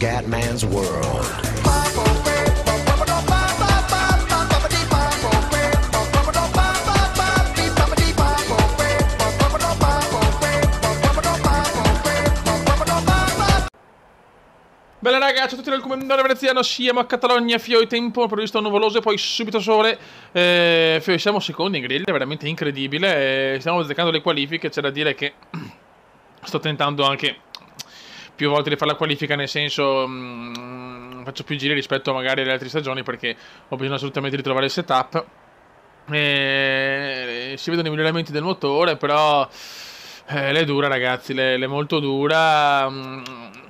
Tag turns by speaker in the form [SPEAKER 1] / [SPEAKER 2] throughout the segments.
[SPEAKER 1] Scatman's World.
[SPEAKER 2] Bella ragazzi, tutti nel comandante veneziano, siamo a Catalogna, fio tempo previsto nuvoloso e poi subito sole. Siamo secondi in griglia, veramente incredibile. Stiamo azzeccando le qualifiche, c'è da dire che sto tentando anche più volte di fare la qualifica, nel senso faccio più giri rispetto magari alle altre stagioni perché ho bisogno assolutamente di trovare il setup. Si vedono i miglioramenti del motore, però l'è dura ragazzi, l'è molto dura.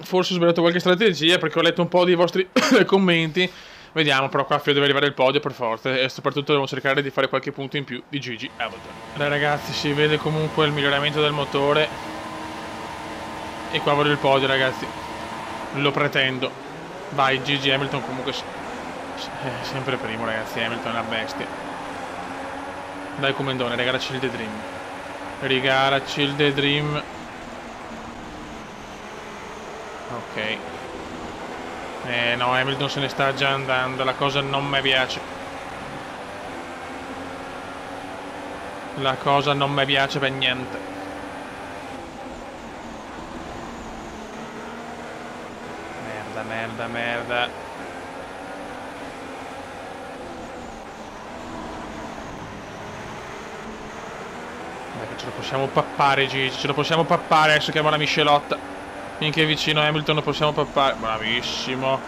[SPEAKER 2] Forse ho sbagliato qualche strategia perché ho letto un po' dei vostri commenti. Vediamo, però qua deve arrivare il podio per forza e soprattutto devo cercare di fare qualche punto in più di Gigi Hamilton. Dai ragazzi, si vede comunque il miglioramento del motore e qua voglio il podio ragazzi, lo pretendo. Vai Gigi Hamilton, comunque sempre primo ragazzi, Hamilton è una bestia. Dai comandone, regalaci il The Dream. Regalaci il The Dream. Ok. No, Hamilton se ne sta già andando, la cosa non mi piace. La cosa non mi piace per niente. Merda, merda, merda. Dai che ce lo possiamo pappare Gigi, ce lo possiamo pappare, adesso chiamo la miscelotta. Finché è vicino a Hamilton lo possiamo pappare. Bravissimo.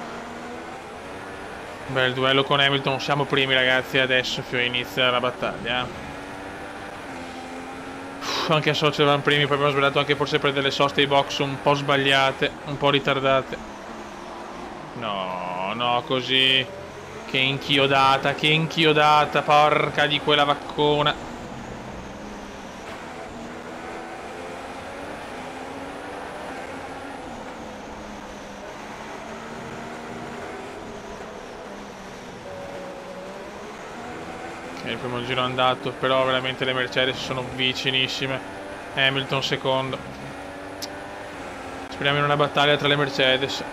[SPEAKER 2] Bel duello con Hamilton. Siamo primi ragazzi. Adesso inizia la battaglia. Anche a Sochi eravamo primi. Poi abbiamo sbagliato anche forse per delle soste ai box un po' sbagliate, un po' ritardate. No, no, così. Che inchiodata, che inchiodata. Porca di quella vaccona. Il primo giro è andato, però veramente le Mercedes sono vicinissime. Hamilton secondo. Speriamo in una battaglia tra le Mercedes.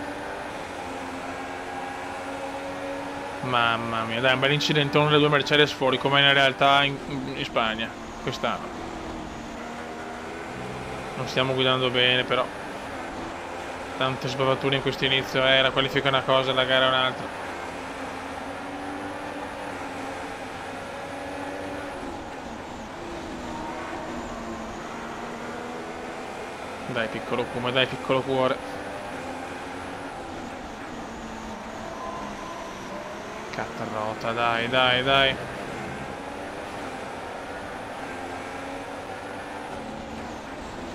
[SPEAKER 2] Mamma mia, dai, un bel incidentone le due Mercedes fuori, come in realtà in Spagna quest'anno. Non stiamo guidando bene, però tante sbavature in questo inizio. La qualifica è una cosa, la gara è un'altra. Dai piccolo come, dai piccolo cuore. Cattarrota, dai, dai, dai.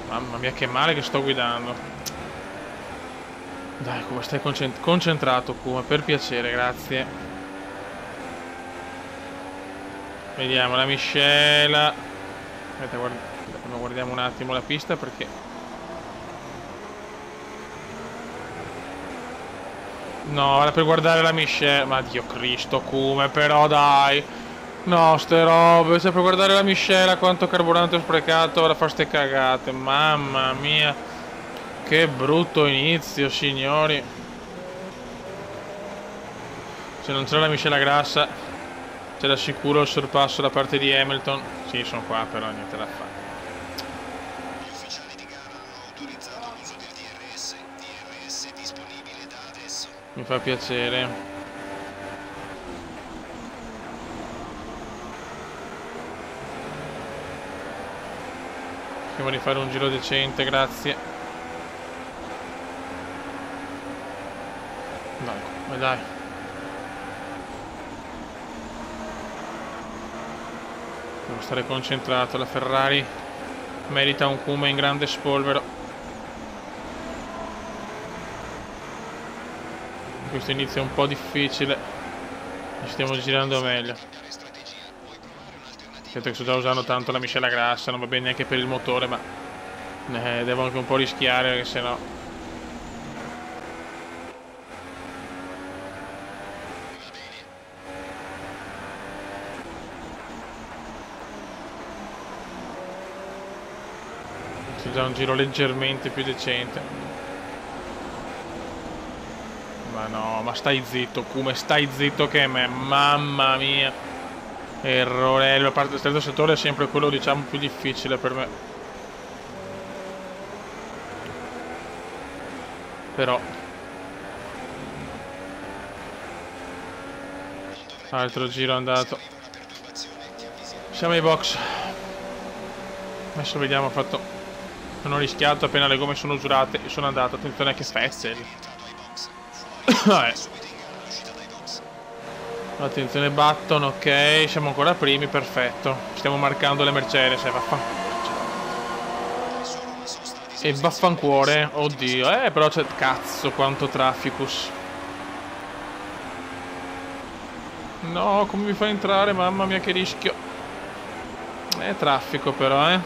[SPEAKER 2] Mamma mia che male che sto guidando. Dai come stai concentrato Kuma, per piacere, grazie. Vediamo la miscela. Aspetta, guardiamo un attimo la pista perché... No, era per guardare la miscela. Ma Dio Cristo, come però dai. No, ste robe. C'è per guardare la miscela quanto carburante ho sprecato. Ora fa ste cagate. Mamma mia. Che brutto inizio, signori. Se non c'era la miscela grassa, c'è da sicuro il sorpasso da parte di Hamilton. Sì, sono qua, però niente da fare. Mi fa piacere. Prima di fare un giro decente, grazie. Dai, dai. Devo stare concentrato, la Ferrari merita un Kuma in grande spolvero. Questo inizio è un po' difficile. Stiamo girando meglio. Certo che sto già usando tanto la miscela grassa, non va bene neanche per il motore, ma devo anche un po' rischiare perché sennò. C'è già un giro leggermente più decente. Ma no, ma stai zitto, come stai zitto che me, mamma mia. Errore, la parte del terzo settore è sempre quello, diciamo, più difficile per me. Però altro giro andato. Siamo ai box. Adesso vediamo, ho fatto. Non ho rischiato, appena le gomme sono usurate e sono andato. Attenzione che Fetzel. Vabbè. Attenzione Button, ok. Siamo ancora primi, perfetto. Stiamo marcando le Mercedes, vaffanculo. E vaffancuore, oddio, però c'è cazzo quanto trafficus. No, come mi fa entrare, mamma mia che rischio. Traffico però,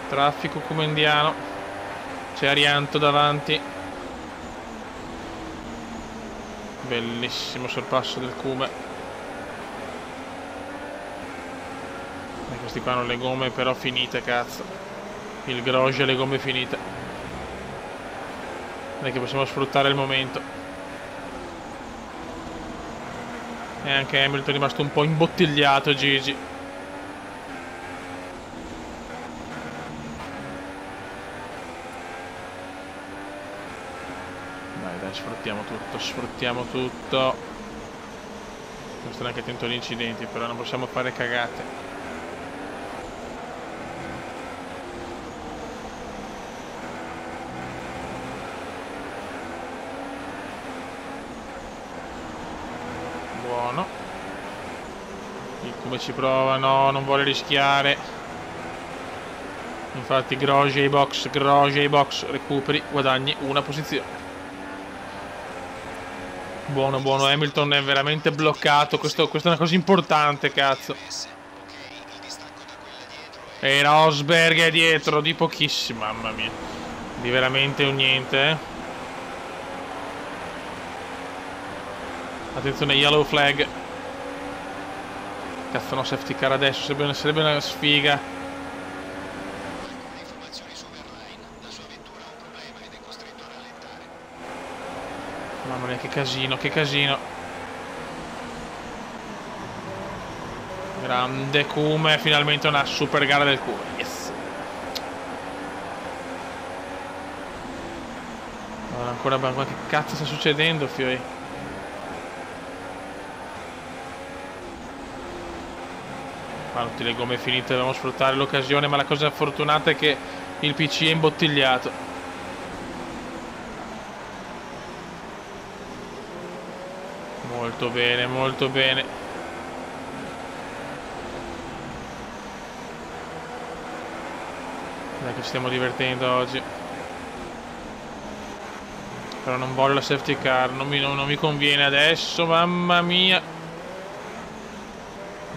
[SPEAKER 2] Traffico come indiano. C'è Arianto davanti. Bellissimo sorpasso del Cume. Questi qua hanno le gomme però finite, cazzo. Il Grosjean e le gomme finite. Non è che possiamo sfruttare il momento. E anche Hamilton è rimasto un po' imbottigliato, Gigi. Dai, sfruttiamo tutto, sfruttiamo tutto. Non sto neanche attento agli incidenti, però non possiamo fare cagate. Buono. Il come ci prova, no, non vuole rischiare. Infatti Grosjean ai box, recuperi, guadagni una posizione. Buono, buono, Hamilton è veramente bloccato, questa è una cosa importante, cazzo. E Rosberg è dietro, di pochissimo, mamma mia. Di veramente un niente, Attenzione, yellow flag. Cazzo, no, safety car adesso, sarebbe una sfiga. Mamma mia, che casino, che casino. Grande Cume, finalmente una super gara del Cume. Yes. Allora, ancora, ma che cazzo sta succedendo, fioi? Tutte le gomme finite, dobbiamo sfruttare l'occasione, ma la cosa fortunata è che il PC è imbottigliato. Molto bene, molto bene. Dai che ci stiamo divertendo oggi. Però non voglio la safety car, non mi conviene adesso, mamma mia.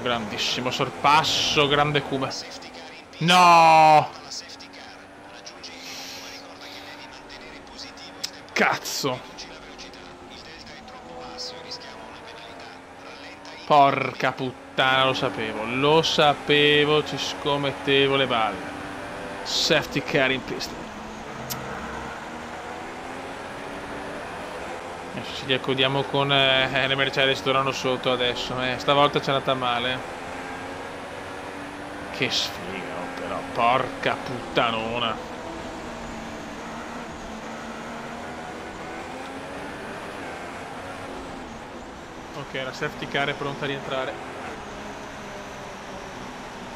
[SPEAKER 2] Grandissimo sorpasso, grande Cume. No! Cazzo! Porca puttana, lo sapevo, ci scommettevo le balle. Safety car in pista. Adesso ci accodiamo con le Mercedes, tornano sotto adesso. Stavolta ci è andata male. Che sfiga, però, porca puttanona. Ok, la safety car è pronta a rientrare.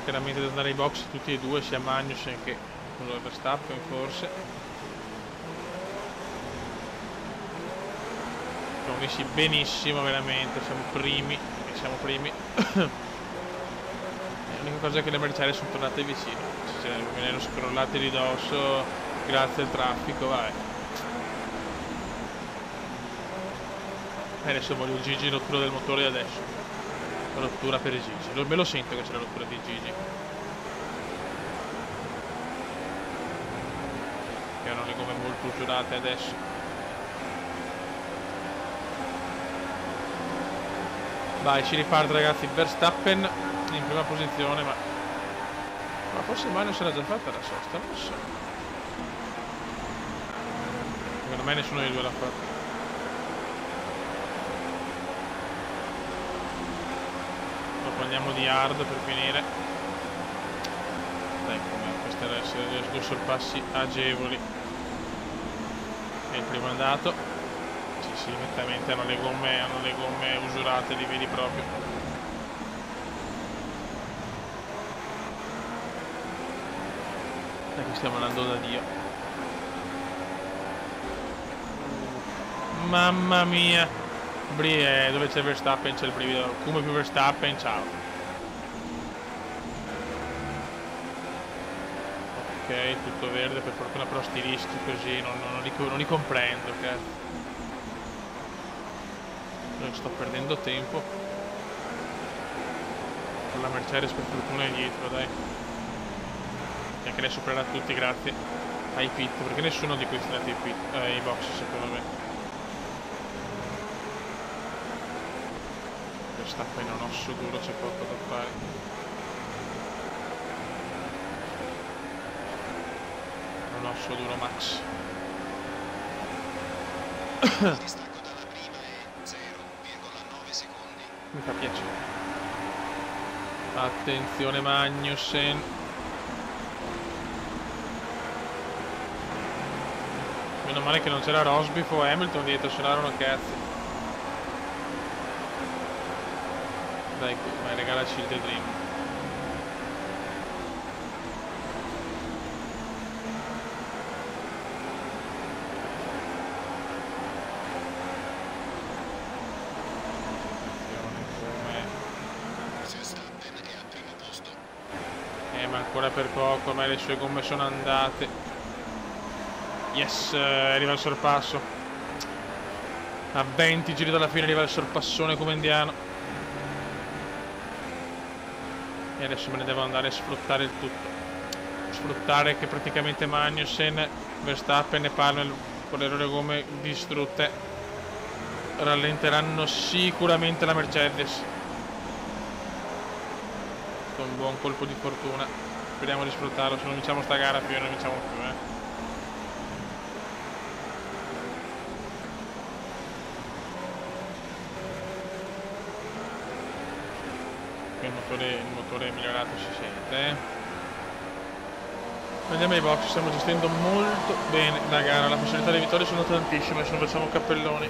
[SPEAKER 2] Chiaramente devono andare ai box tutti e due, sia Magnussen che Verstappen forse. Siamo messi benissimo, veramente, siamo primi. L'unica cosa è che le Mercedes sono tornate vicine, cioè, me ne ero scrollate di dosso grazie al traffico, vai. Adesso voglio il Gigi rottura del motore adesso. Rottura per Gigi, me lo sento che c'è la rottura di Gigi. Che erano le gomme molto usurate adesso. Vai, ci riparte ragazzi, Verstappen in prima posizione, ma forse mai non se l'ha già fatta la sosta, non lo so. Per me nessuno dei due l'ha fatto. Lo prendiamo di hard per finire. Dai, questi devono essere due sorpassi agevoli. E il primo è andato. Sì, nettamente hanno le gomme usurate, li vedi proprio. Dai, che stiamo andando da Dio. Mamma mia. Dove c'è Verstappen c'è il brivido. Come più Verstappen, ciao. Ok, tutto verde, per fortuna, però sti rischi così non li comprendo, cazzo. Sto perdendo tempo. Con la Mercedes per fortuna è dietro, dai. E anche lei supererà tutti grazie ai pit, perché nessuno di questi è andato ai box, secondo me. Verstappen è un osso duro, c'è poco da fare. È un osso duro, Max. Mi fa piacere. Attenzione Magnussen. Meno male che non c'era Rosberg o Hamilton dietro, se no erano cazzi. Dai, regalaci il The Dream. Ma ancora per poco, ormai le sue gomme sono andate. Yes, arriva il sorpasso. A 20 giri dalla fine arriva il sorpassone come indiano. E adesso me ne devo andare a sfruttare il tutto. Sfruttare che praticamente Magnussen, Verstappen e Palmer con le loro gomme distrutte rallenteranno sicuramente la Mercedes. Con un buon colpo di fortuna. Speriamo di sfruttarlo, se non vinciamo sta gara più non vinciamo più, Il motore migliorato si sente. Andiamo ai box, stiamo gestendo molto bene la gara, la possibilità di vittoria sono tantissime, se non facciamo cappelloni.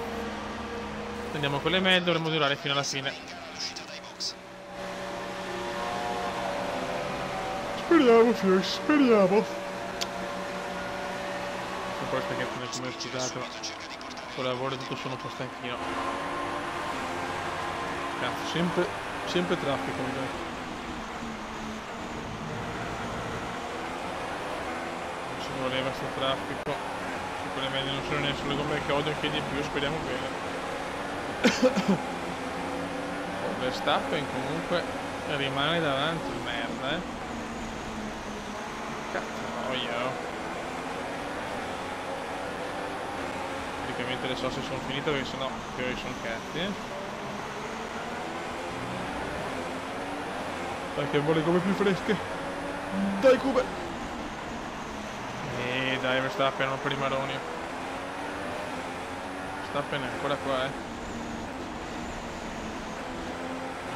[SPEAKER 2] Andiamo con le medie, dovremmo durare fino alla fine. Speriamo, figlio, speriamo. E poi perché come scusate, con lavoro e tutto sono un po' stanchino. Cazzo, sempre traffico, mi dai. Non si voleva sto traffico. Se quelle medie non sono neanche sulle gomme che odio anche di più, speriamo bene. Verstappen comunque rimane davanti il merda, Praticamente le soste sono finite perché sennò poi sono cazzi. Dai che vuole come più fresche. Dai Cube. Dai Verstappen non per i maroni. Verstappen è ancora qua,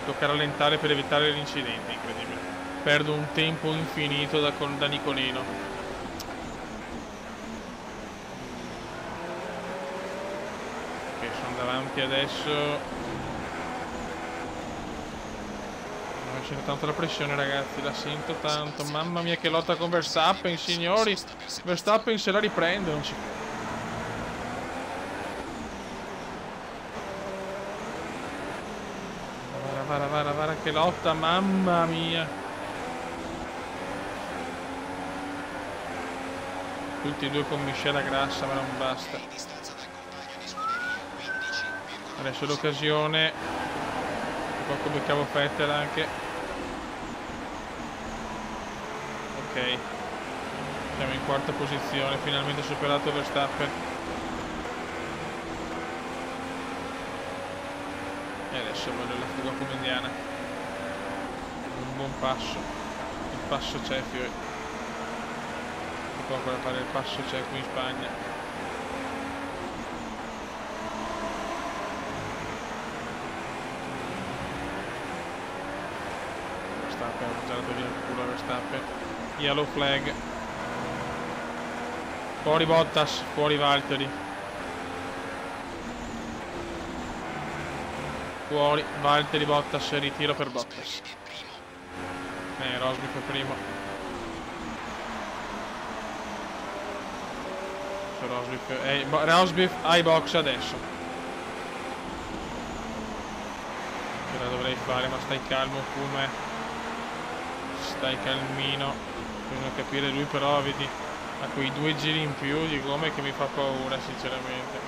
[SPEAKER 2] Tocca rallentare per evitare l'incidente, incredibile. Perdo un tempo infinito da Nicolino. Davanti adesso non sento tanto la pressione, ragazzi, la sento tanto. Mamma mia che lotta con Verstappen, signori. Verstappen se la riprende, non ci vara che lotta, mamma mia. Tutti e due con miscela grassa, ma non basta. Adesso l'occasione, un po' come cavo Vettel anche. Ok, siamo in quarta posizione, finalmente superato Verstappen. E adesso voglio la fuga come indiana. Un buon passo, il passo c'è, fiori. Si può ancora fare il passo c'è qui in Spagna. mandato via il culo a Verstappen. Yellow flag. Fuori Bottas, fuori Valtteri. Fuori Valtteri, Bottas, ritiro per Bottas. Rosberg è primo. Rosberg ai box adesso. Ce la dovrei fare, ma stai calmo come. Stai calmino. Bisogna capire lui, però vedi, ha quei 2 giri in più di gomme che mi fa paura sinceramente.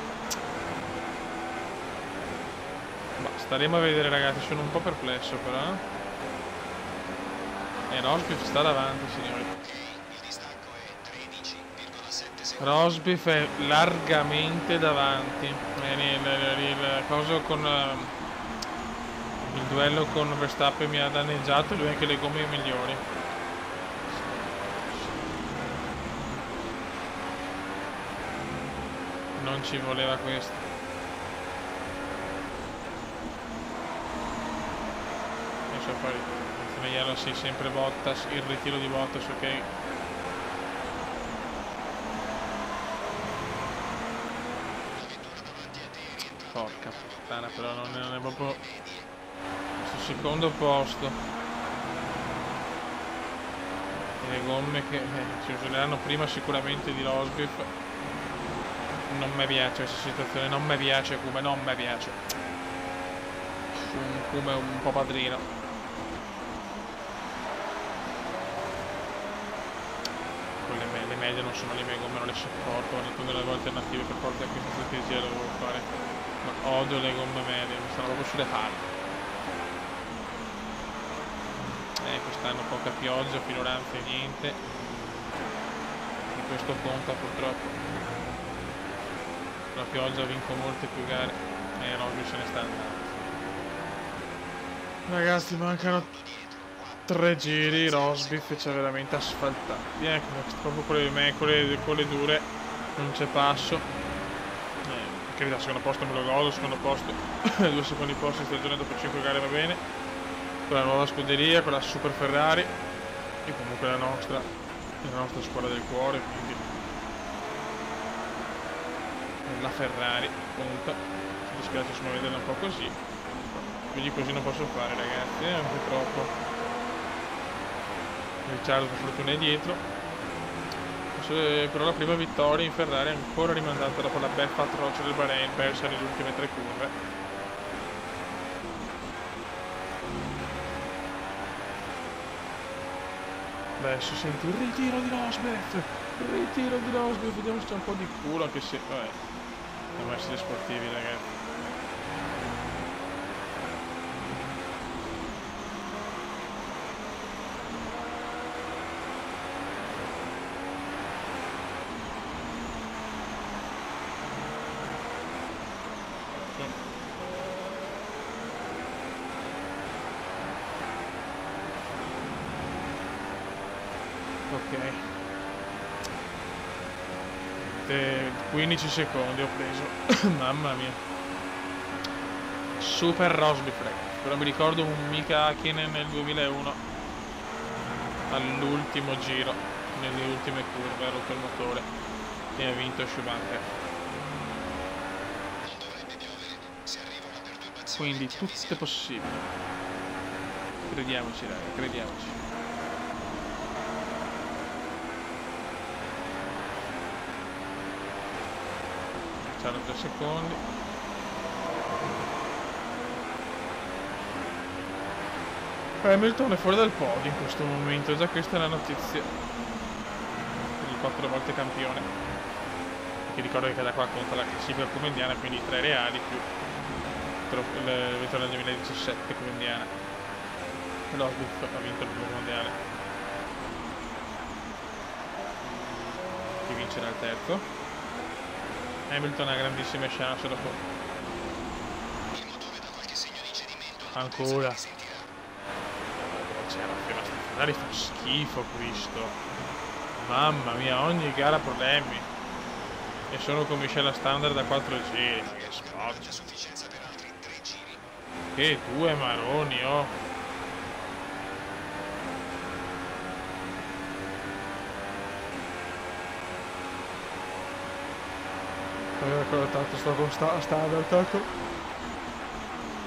[SPEAKER 2] Ma staremo a vedere, ragazzi, sono un po' perplesso però. Rosberg sta davanti, signori. Rosberg è largamente davanti. Il coso con il duello con Verstappen mi ha danneggiato, lui ha anche le gomme migliori. Non ci voleva questo. Adesso poi Yellow, sì, sempre Bottas, il ritiro di Bottas, ok. Porca puttana, però non è proprio sul secondo posto. E le gomme che si useranno prima sicuramente di Rosberg. Non mi piace questa situazione, non mi piace come, non mi piace. Come un po' padrino. Le medie non sono le mie gomme, non le sopporto, vado a prendere le alternative per forza, questa strategia la devo fare. Ma odio le gomme medie, mi stanno proprio sulle palle. Quest'anno poca pioggia, finora anzi niente. E questo conta purtroppo. La pioggia vinco molte più gare e Rosberg se ne sta andando. Ragazzi, mancano 3 giri, Rosberg ci ha veramente asfaltati, proprio con le dure non c'è passo. Credo al secondo posto me lo godo, secondo posto 2 secondi posti in stagione dopo 5 gare va bene, con la nuova scuderia, con la Super Ferrari e comunque la nostra squadra del cuore, quindi la Ferrari punta. Mi dispiace insomma vederla un po' così, quindi così non posso fare, ragazzi, anche troppo. Ricciardo per fortuna è dietro, però la prima vittoria in Ferrari è ancora rimandata dopo la beffa atroce del Bahrain, persa nelle ultime 3 curve. Adesso senti il ritiro di Rosberg, vediamo se c'è un po' di culo, anche se vabbè, dobbiamo essere sportivi, ragazzi. Ok, 15 secondi ho preso. Mamma mia, super Rosberg, però mi ricordo un Mika Hakkinen nel 2001 all'ultimo giro, nelle ultime curve ha rotto il motore e ha vinto Schumacher. Quindi tutto è possibile, crediamoci, raga, crediamoci. C'hanno 3 secondi. Hamilton è fuori dal podio in questo momento, già questa è la notizia. Il 4 volte campione. Che ricordo che da qua conta la classifica come indiana, quindi 3 reali più il vittoria del 2017 come indiana. E Rosberg ha vinto il primo mondiale. Chi vincerà il terzo? Hamilton ha grandissime chance dopo. Ancora. Ferrari fa schifo questo. Mamma mia, ogni gara problemi. E sono con miscela standard da 4 giri. Che spot. Che 2 maroni, oh. Ancora tanto sto con standard, tanto.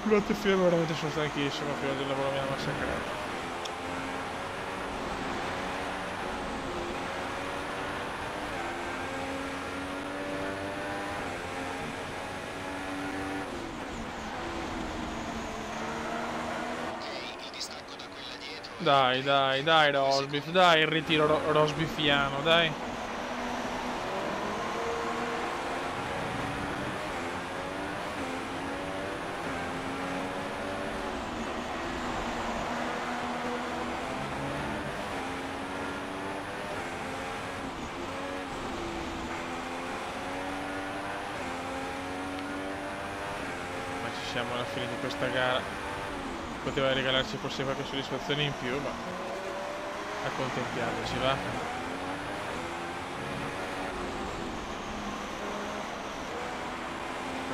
[SPEAKER 2] Notte fermo, veramente sono stanchissimo, fino del lavoro mi ha massacrato. Dai, Rosbif, dai, il ritiro rosbifiano, dai. Ma ci siamo alla fine di questa gara. Poteva regalarci forse qualche soddisfazione in più, ma accontentiamoci, va.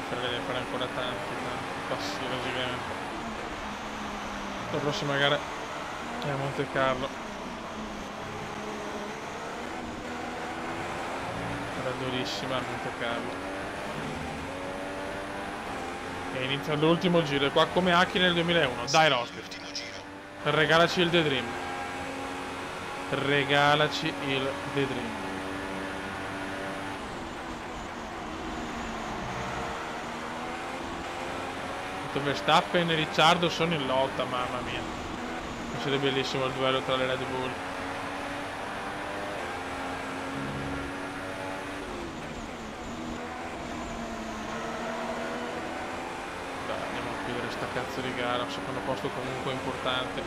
[SPEAKER 2] Preferirei fare ancora tanti passi logicamente. La prossima gara è a Monte Carlo. Era durissima a Monte Carlo. E inizia l'ultimo giro, qua come Aki nel 2001. Dai Rosbif, regalaci il The Dream. Regalaci il The Dream. Verstappen e Ricciardo sono in lotta, mamma mia. Sarebbe bellissimo il duello tra le Red Bull. Sta cazzo di gara, un secondo posto comunque importante,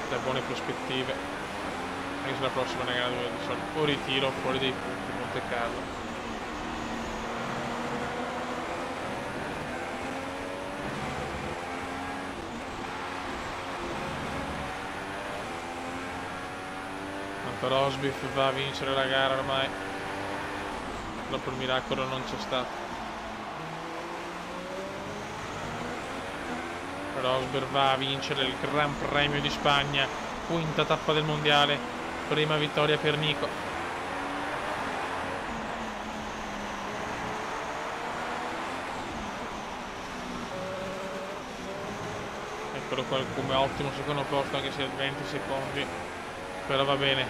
[SPEAKER 2] da buone prospettive, anche se la prossima è una gara dove di solito o ritiro fuori dei punti Monte Carlo. Tanto Rosbif va a vincere la gara ormai, dopo il miracolo non c'è stato. Rosberg va a vincere il Gran Premio di Spagna, quinta tappa del mondiale, prima vittoria per Nico. Eccolo qua come ottimo secondo posto, anche se 20 secondi, però va bene.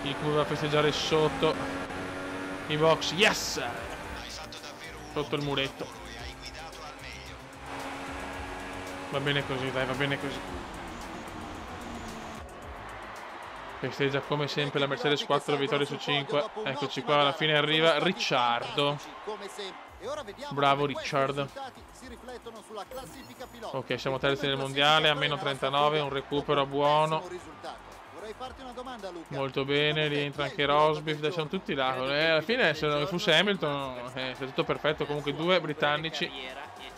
[SPEAKER 2] Il Q va a festeggiare sotto i box, yes! Sotto il muretto. Va bene così, dai, va bene così. Festeggia come sempre la Mercedes 4 vittorie su 5. Eccoci qua, alla fine arriva Ricciardo. Bravo Ricciardo. Ok, siamo terzi nel mondiale, a meno 39, un recupero buono. Molto bene, rientra anche Rosbif, dai, siamo tutti là. Alla fine se non fosse Hamilton è tutto perfetto, comunque due britannici,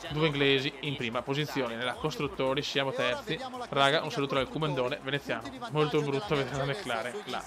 [SPEAKER 2] due inglesi in prima posizione. Nella costruttori siamo terzi. Raga, un saluto dal Comandone veneziano. Molto brutto vedere la McLaren là.